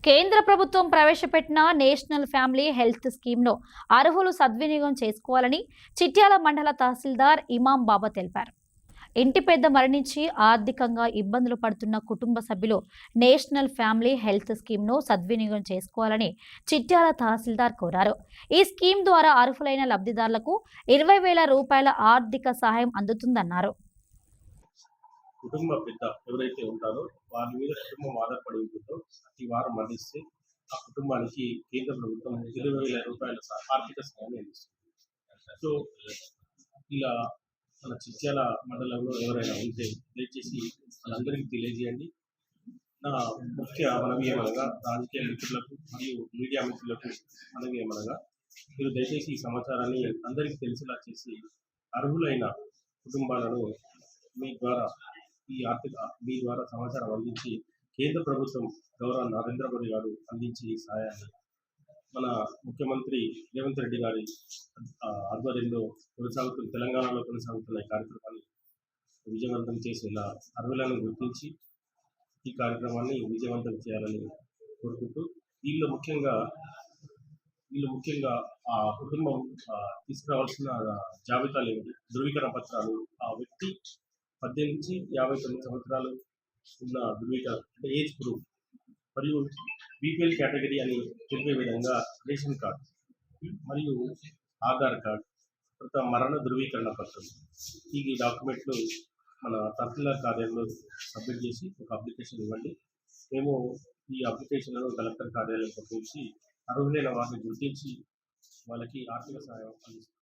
కేంద్ర ప్రభుత్వం ప్రవేశపెట్టిన నేషనల్ ఫ్యామిలీ హెల్త్ స్కీమ్ను అర్హులు సద్వినియోగం చేసుకోవాలని చిట్యాల మండల తహసీల్దార్ ఇమాం బాబా తెలిపారు. ఇంటి పెద్ద మరణించి ఆర్థికంగా ఇబ్బందులు పడుతున్న కుటుంబ సభ్యులు నేషనల్ ఫ్యామిలీ హెల్త్ స్కీమ్ను సద్వినియోగం చేసుకోవాలని చిట్యాల తహసీల్దార్ కోరారు. ఈ స్కీమ్ ద్వారా అర్హులైన లబ్ధిదారులకు 20,000 రూపాయల ఆర్థిక సహాయం అందుతుందన్నారు. కుటుంబ పెద్ద ఎవరైతే ఉంటారో వారి మీద కుటుంబం ఆధారపడి ఉంటుందో ప్రతి వారం మరణిస్తే ఆ కుటుంబానికి కేంద్ర ప్రభుత్వం 20,000 రూపాయల ఆర్థిక సహాయాన్ని అందిస్తుంది. సో ఇలా మన చిట్యాల మండలంలో ఎవరైనా ఉంటే దయచేసి వాళ్ళందరికీ తెలియజేయండి. నా ముఖ్య మనవి ఏమనగా రాజకీయ మిత్రులకు మరియు మీడియా మిత్రులకు మనవి ఏమనగా మీరు దయచేసి ఈ సమాచారాన్ని అందరికీ తెలిసేలా చేసి అర్హులైన కుటుంబాలను మీ ద్వారా సమాచారం అందించి కేంద్ర ప్రభుత్వం గౌరవ నరేంద్ర మోడీ గారు అందించి ఈ సహాయాన్ని మన ముఖ్యమంత్రి రేవంత్ రెడ్డి గారి ఆధ్వర్యంలో తెలంగాణలో కొనసాగుతున్న ఈ కార్యక్రమాన్ని విజయవంతం చేసేలా అర్హులను గుర్తించి ఈ కార్యక్రమాన్ని విజయవంతం చేయాలని కోరుకుంటూ వీళ్ళు ముఖ్యంగా ఆ కుటుంబం తీసుకురావాల్సిన జాబితాలు ఏమిటి, ధృవీకరణ పత్రాలు, ఆ వ్యక్తి 18 నుంచి 59 సంవత్సరాలు ఉన్న ధృవీకరణ అంటే ఏజ్ ప్రూఫ్, మరియు బీపీఎల్ కేటగిరీ అని తెలిపే విధంగా రేషన్ కార్డ్ మరియు ఆధార్ కార్డ్, తర్వాత మరణ ధృవీకరణ పత్రం, ఈ డాక్యుమెంట్లు మన తహసీల్దార్ కార్యాలయంలో సబ్మిట్ చేసి ఒక అప్లికేషన్ ఇవ్వండి. మేము ఈ అప్లికేషన్లను కలెక్టర్ కార్యాలయం పంపించి అర్హులైన వారిని గుర్తించి వాళ్ళకి ఆర్థిక సహాయం అందిస్తాం.